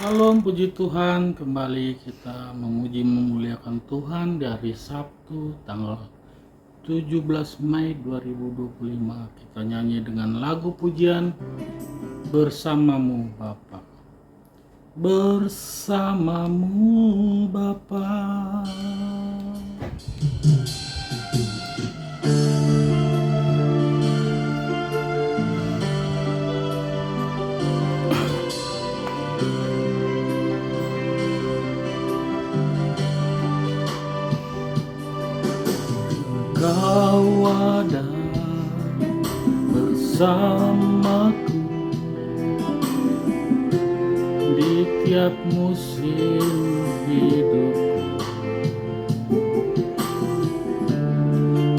Salam puji Tuhan, kembali kita memuji memuliakan Tuhan dari Sabtu tanggal 17 Mei 2025. Kita nyanyi dengan lagu pujian Bersamamu Bapa. Bersamamu Bapa. Kau ada bersamaku di tiap musim hidupku.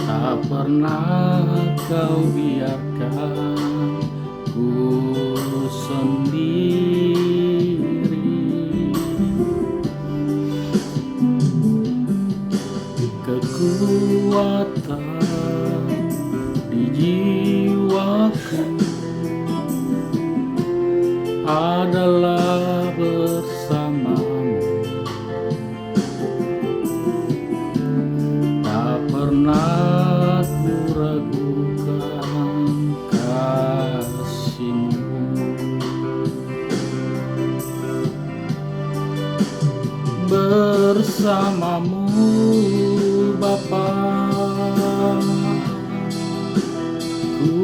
Tak pernah kau biarkan ku sendiri. Kekuatan di jiwaku adalah bersamamu. Tak pernah ku ragukan kasih-Mu. Bersamamu Bapa, ku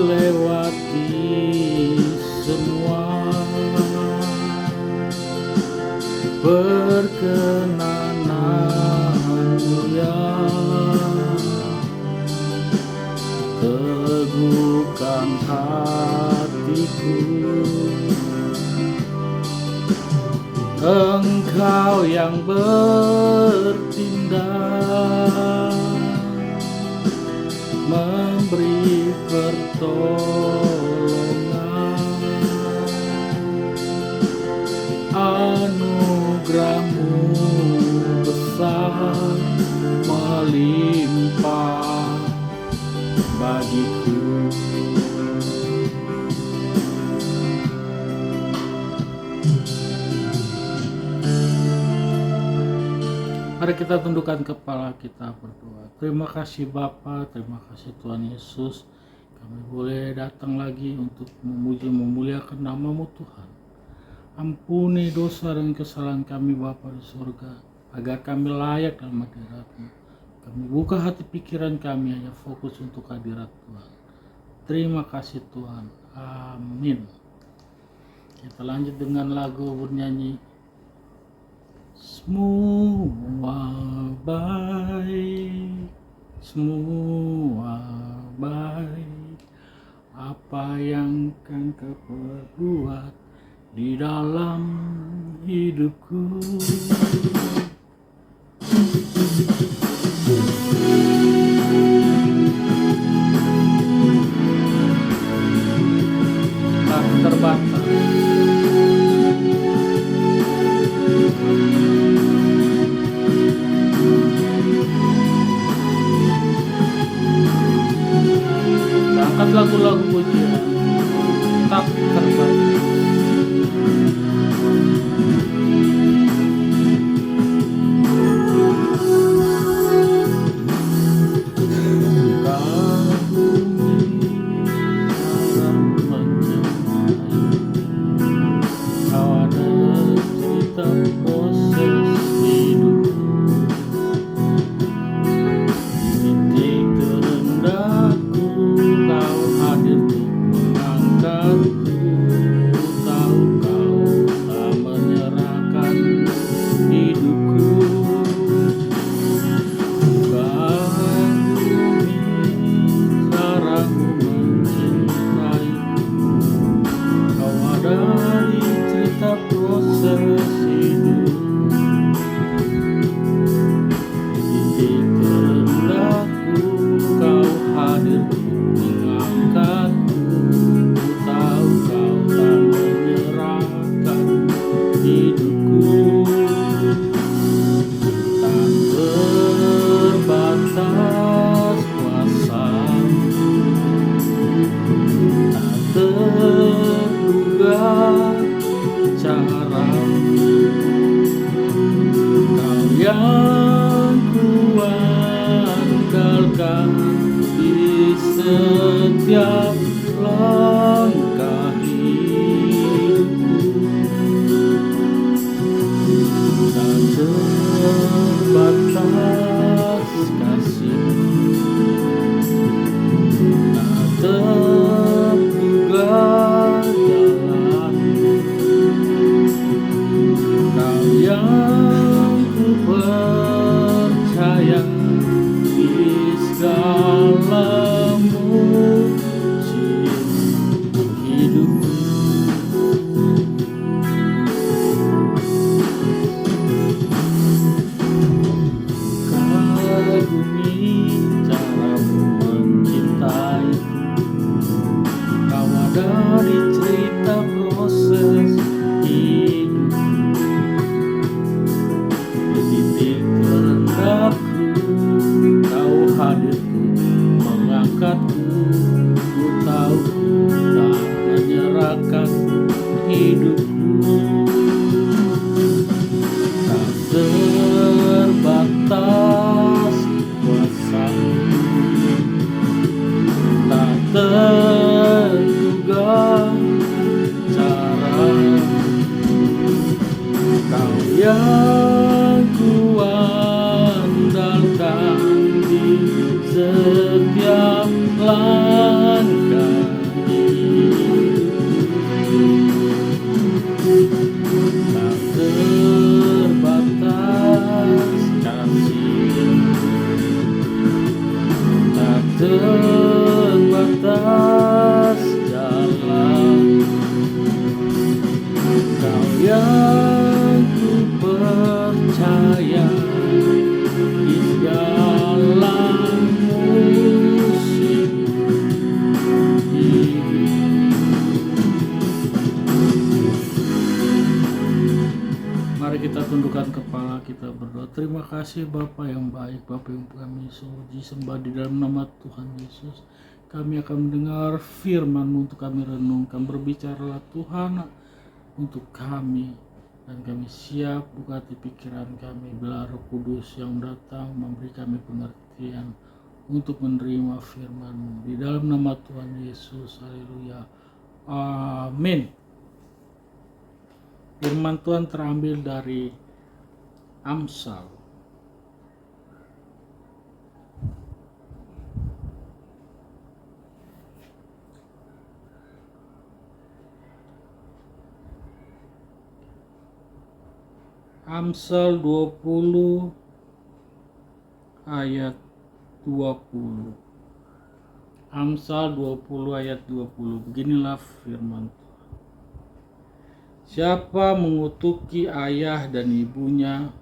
lewati semua perkenananmu yang teguhkan hatiku. Engkau yang bertindak, memberi pertolongan, anugerah-Mu besar melimpah bagiku. Mari kita tundukkan kepala, kita berdoa. Terima kasih Bapa, terima kasih Tuhan Yesus. Kami boleh datang lagi untuk memuji memuliakan nama-Mu Tuhan. Ampuni dosa dan kesalahan kami Bapa di surga, agar kami layak dalam hadirat-Mu. Kami buka hati pikiran kami hanya fokus untuk hadirat Tuhan. Terima kasih Tuhan. Amin. Kita lanjut dengan lagu bernyanyi. Semua baik, semua baik, apa yang kan Kau perbuat di dalam hidupku. Tak terbatas. Angkat lagu-lagu pujian, tak terbatas. Kau ada cerita proses hidup. Titik terendahku Kau hadir untuk mengangkatku. Tahu Kau tak menyerahkan hidupku. Bukan cara-Mu mencintaiku. Kau ada di cerita proses hidup. Titik terendahku Kau hadir untuk mengangkatku. Ku tahu Kau tak menyerahkan hidupku. Tak terbatas kuasa-Mu, tak terduga cara yang kuandalkan di setiap langkah hidupku, tak terbatas kasih, tak terduga jalan, Kau yang ku percaya di segala musim hidupku. Kagumi caramu mencintaiku, Kau ada di cerita proses hidup, di titik terendahku Kau hadirku, mengangkatku. Ku tahu tak menyerahkan hidupku, tak terbatas kuasamu, tak terduga cara. Kau yang kuandalkan di setiap langkah hidupku, tak terbatas kasih, tak terbatas jalan. Kau yang ku percaya di segala musim hidup. Mari kita tundukkan kepala, kita berdoa. Terima kasih Bapa yang baik, Bapa yang kami puji sembah di dalam nama Tuhan Yesus. Kami akan mendengar firman-Mu untuk kami renungkan. Berbicaralah Tuhan untuk kami, dan kami siap buka hati pikiran kami, bila Roh Kudus yang datang memberi kami pengertian untuk menerima firman-Mu. Di dalam nama Tuhan Yesus, haleluya, amin. Firman Tuhan terambil dari Amsal Amsal 20 ayat 20. Amsal 20 ayat 20. Beginilah firman Tuhan. Siapa mengutuki ayah dan ibunya,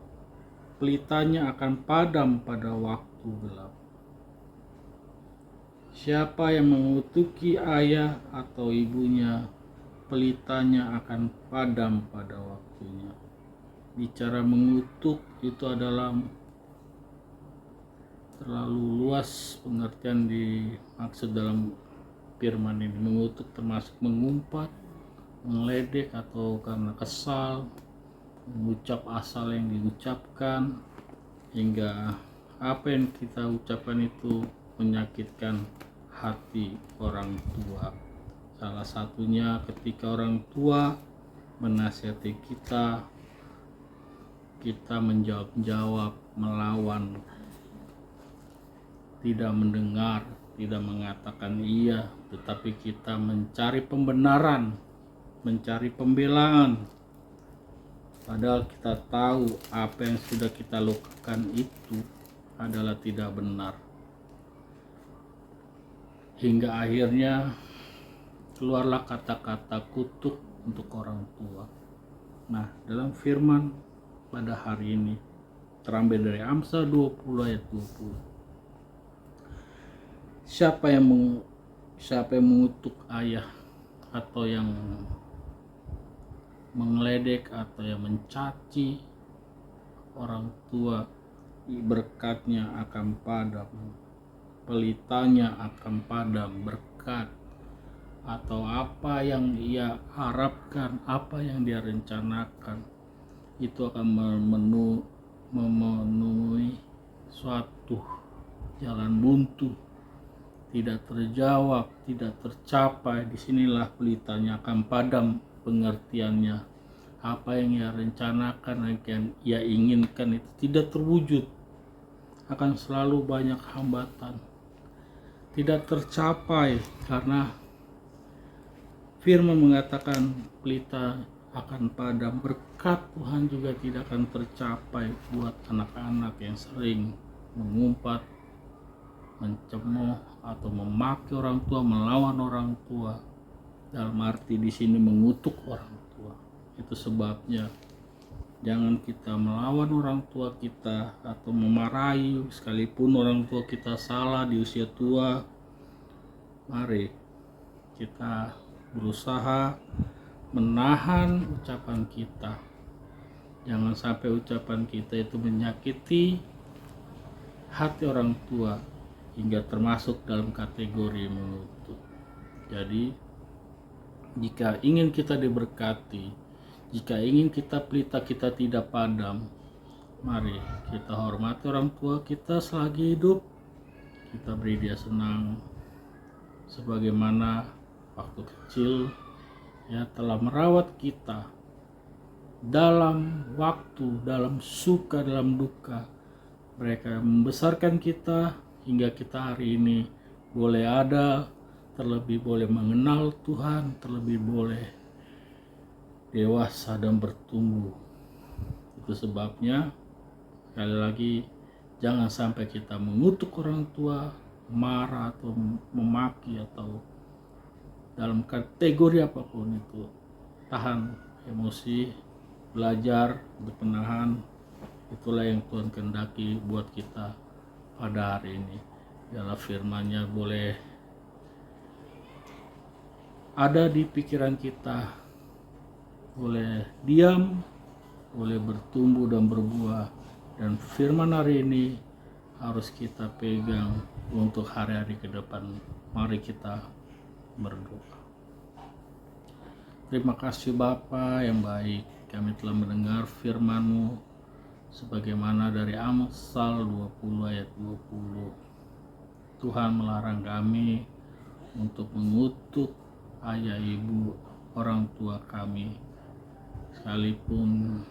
pelitanya akan padam pada waktu gelap. Siapa yang mengutuki ayah atau ibunya, pelitanya akan padam pada waktunya. Bicara mengutuk itu adalah terlalu luas pengertian dimaksud dalam firman ini. Mengutuk termasuk mengumpat, meledek, atau karena kesal, mengucap asal yang diucapkan, hingga apa yang kita ucapkan itu menyakitkan hati orang tua. Salah satunya ketika orang tua menasihati kita menjawab, melawan, tidak mendengar, tidak mengatakan iya, tetapi kita mencari pembenaran, mencari pembelaan, padahal kita tahu apa yang sudah kita lakukan itu adalah tidak benar. Hingga akhirnya keluarlah kata-kata kutuk untuk orang tua. Nah, dalam firman pada hari ini terambil dari Amsal 20 ayat 20. Siapa yang mengutuk ayah, atau yang mengledek, atau yang mencaci orang tua, berkatnya akan padam, pelitanya akan padam. Berkat atau apa yang ia harapkan, apa yang dia rencanakan, itu akan memenuhi suatu jalan buntu, tidak terjawab, tidak tercapai, disinilah pelitanya akan padam pengertiannya. Apa yang ia rencanakan, yang ia inginkan itu tidak terwujud, akan selalu banyak hambatan, tidak tercapai, karena firman mengatakan pelita akan padam, berkat Tuhan juga tidak akan tercapai buat anak-anak yang sering mengumpat, mencemooh atau memaki orang tua, melawan orang tua, dalam arti di sini mengutuk orang tua. Itu sebabnya jangan kita melawan orang tua kita atau memarahi, sekalipun orang tua kita salah di usia tua. Mari kita berusaha menahan ucapan kita. Jangan sampai ucapan kita itu menyakiti hati orang tua hingga termasuk dalam kategori mengutuk. Jadi jika ingin kita diberkati, jika ingin kita pelita kita tidak padam, mari kita hormati orang tua kita selagi hidup. Kita beri dia senang sebagaimana waktu kecil ya telah merawat kita dalam waktu, dalam suka, dalam duka. Mereka membesarkan kita hingga kita hari ini boleh ada, terlebih boleh mengenal Tuhan, terlebih boleh dewasa dan bertumbuh. Itu sebabnya sekali lagi jangan sampai kita mengutuk orang tua, marah atau memaki atau dalam kategori apapun itu. Tahan emosi, belajar untuk menahan. Itulah yang Tuhan kehendaki buat kita pada hari ini. Dalam firman-Nya boleh ada di pikiran kita, boleh diam, boleh bertumbuh dan berbuah. Dan firman hari ini harus kita pegang untuk hari-hari ke depan. Mari kita berdoa. Terima kasih Bapa yang baik, kami telah mendengar firman-Mu sebagaimana dari Amsal 20 ayat 20. Tuhan melarang kami untuk mengutuk ayah ibu, orang tua kami, sekalipun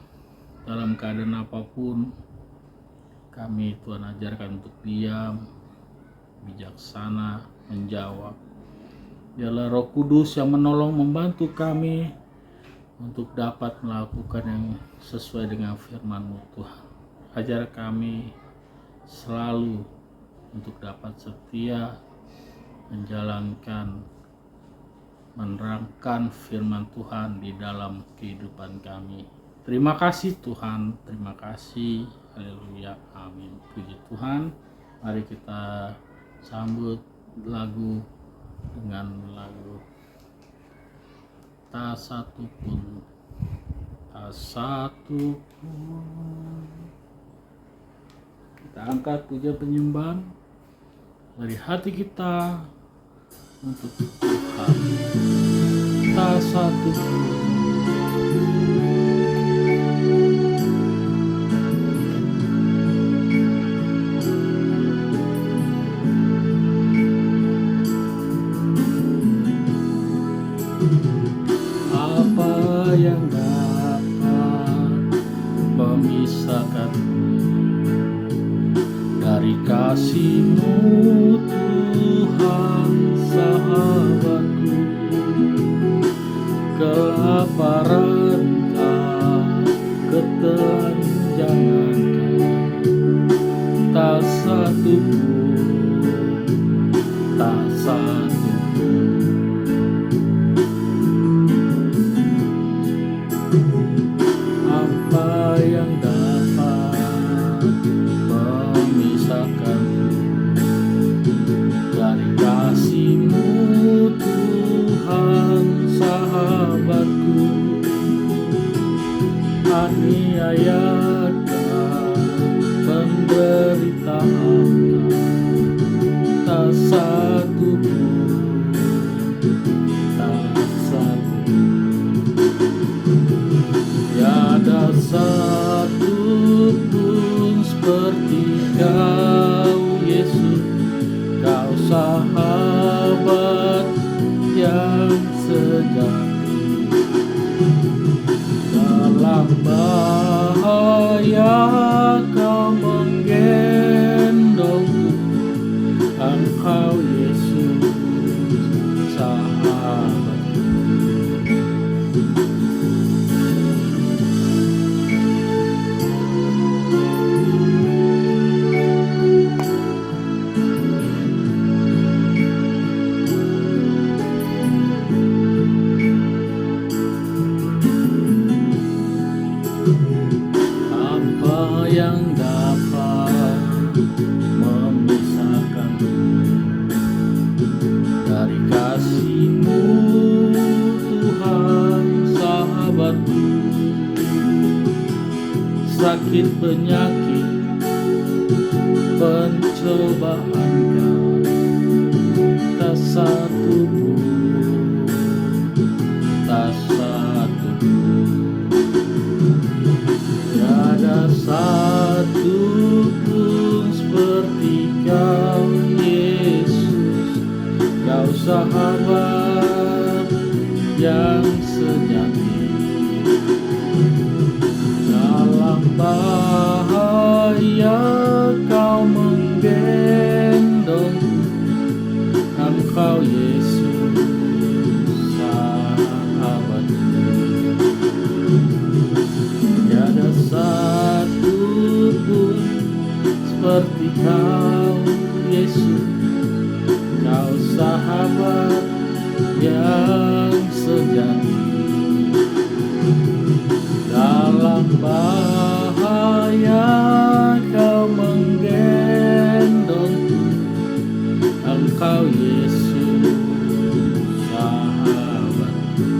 dalam keadaan apapun. Kami Tuhan ajarkan untuk diam, bijaksana, menjawab. Dialah Roh Kudus yang menolong membantu kami untuk dapat melakukan yang sesuai dengan firman-Mu Tuhan. Ajar kami selalu untuk dapat setia menjalankan, menerangkan firman Tuhan di dalam kehidupan kami. Terima kasih Tuhan, terima kasih. Haleluya, amin. Puji Tuhan. Mari kita sambut lagu dengan lagu Tak Satu Pun. Tak satu pun. Kita angkat puja penyembahan dari hati kita untuk Tuhan. Tak satu pun. Yang dapat memisahkan dari kasih-Mu Tuhan sahabatku. Kelaparan, ketelanjangan, tak satu pun, tak satu pun. Apa yang dapat memisahkan dari kasih-Mu Tuhan sahabatku? Aniaya dan penderitaan, tak satu pun, tak satu pun. Tiada satu pun bahaya kau menggendongku, Engkau Yesus sahabatku. Apa yang dapat memisahkan dari kasih-Mu, Tuhan sahabatku? Sakit, penyakit, pencobaan, tak satu pun, tak satu pun. Tiada satu pun seperti Kau Yesus, Kau sahabat yang sejati. Dalam bahaya Kau menggendong, Engkau Yesus sahabatku. Tiada satu pun seperti Kau Yesus, Kau sahabat yang sejati. Dalam bahaya Kau menggendongku, Engkau Yesus sahabatku.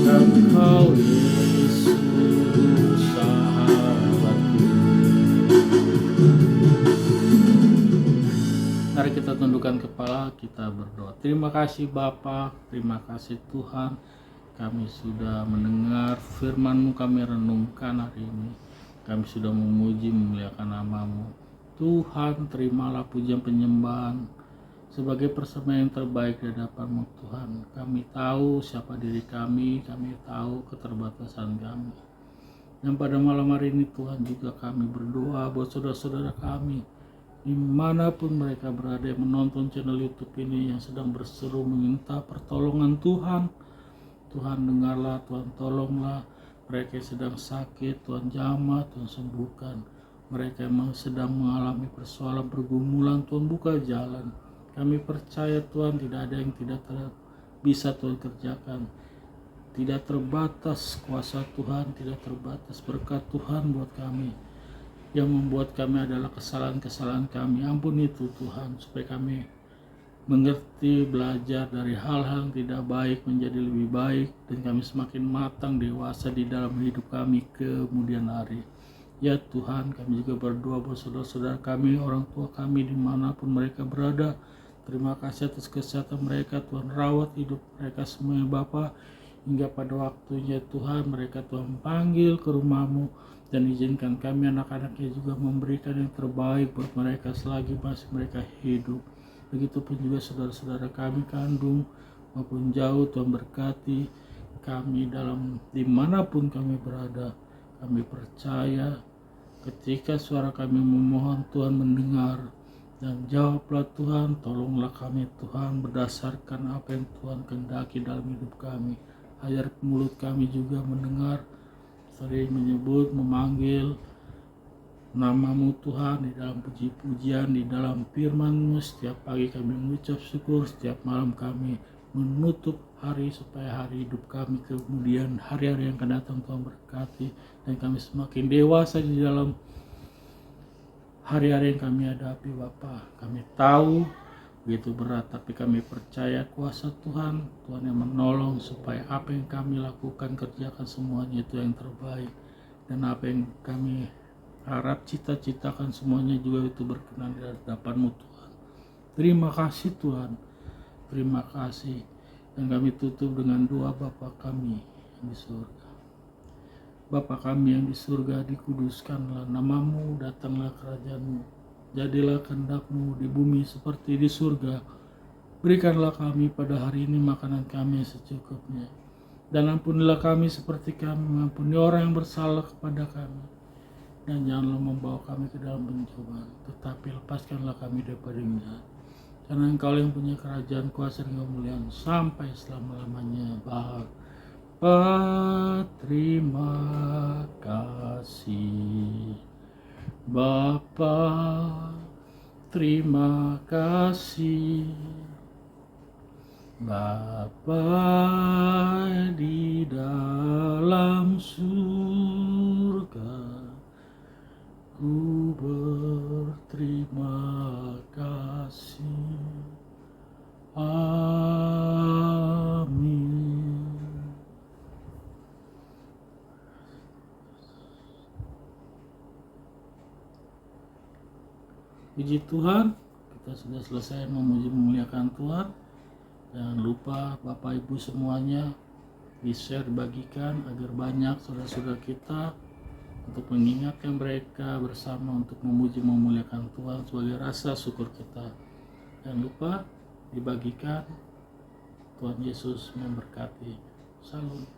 Engkau Yesus sahabatku. Mari kita tundukkan kepala, kita berdoa. Terima kasih Bapa, terima kasih Tuhan, kami sudah mendengar firman-Mu, kami renungkan hari ini. Kami sudah memuji, memuliakan nama-Mu. Tuhan, terimalah pujian penyembahan sebagai persembahan yang terbaik di hadapan-Mu Tuhan. Kami tahu siapa diri kami tahu keterbatasan kami. Dan pada malam hari ini Tuhan juga kami berdoa buat saudara-saudara kami dimanapun mereka berada yang menonton channel YouTube ini, yang sedang berseru meminta pertolongan Tuhan. Tuhan dengarlah, Tuhan tolonglah mereka yang sedang sakit, Tuhan jamah, Tuhan sembuhkan. Mereka yang sedang mengalami persoalan pergumulan, Tuhan buka jalan. Kami percaya Tuhan tidak ada yang tidak bisa Tuhan kerjakan. Tidak terbatas kuasa Tuhan, tidak terbatas berkat Tuhan buat kami. Yang membuat kami adalah kesalahan-kesalahan kami. Ampuni itu Tuhan, supaya kami mengerti, belajar dari hal-hal yang tidak baik menjadi lebih baik, dan kami semakin matang, dewasa di dalam hidup kami kemudian hari. Ya Tuhan, kami juga berdoa buat saudara-saudara kami, orang tua kami dimanapun mereka berada. Terima kasih atas kesehatan mereka, Tuhan rawat hidup mereka semuanya Bapa, hingga pada waktunya Tuhan mereka Tuhan panggil ke rumah-Mu, dan izinkan kami anak-anaknya juga memberikan yang terbaik buat mereka selagi masih mereka hidup. Begitupun juga saudara-saudara kami kandung maupun jauh, Tuhan berkati kami dalam dimanapun kami berada. Kami percaya ketika suara kami memohon, Tuhan mendengar, dan jawablah Tuhan, tolonglah kami Tuhan berdasarkan apa yang Tuhan kehendaki dalam hidup kami. Ajar mulut kami juga mendengar, sering menyebut, memanggil nama-Mu Tuhan di dalam puji-pujian, di dalam firman-Mu. Setiap pagi kami mengucap syukur, setiap malam kami menutup hari supaya hari hidup kami kemudian hari-hari yang akan datang Tuhan berkati, dan kami semakin dewasa di dalam hari-hari yang kami hadapi Bapa. Kami tahu begitu berat, tapi kami percaya kuasa Tuhan, Tuhan yang menolong supaya apa yang kami lakukan, kerjakan semuanya itu yang terbaik, dan apa yang kami harap cita-citakan semuanya juga itu berkenan di hadapan-Mu Tuhan. Terima kasih Tuhan, terima kasih. Dan kami tutup dengan doa Bapa kami yang di surga. Bapa kami yang di surga, dikuduskanlah nama-Mu, datanglah kerajaan-Mu, jadilah kehendak-Mu di bumi seperti di surga. Berikanlah kami pada hari ini makanan kami yang secukupnya, Dan ampunilah kami seperti kami mengampuni orang yang bersalah kepada kami. Dan janganlah membawa kami ke dalam pencobaan, tetapi lepaskanlah kami daripada yang jahat. Karena Engkau yang punya kerajaan, kuasa, dan kemuliaan sampai selama-lamanya. Bapa, terima kasih. Bapa, terima kasih. Bapa di dalam surga, ku berterima kasih. Amin. Puji Tuhan, kita sudah selesai memuji memuliakan Tuhan. Jangan lupa Bapak Ibu semuanya di-share, bagikan agar banyak saudara-saudara kita untuk mengingatkan mereka bersama untuk memuji memuliakan Tuhan sebagai rasa syukur kita. Jangan lupa dibagikan. Tuhan Yesus memberkati. Salam.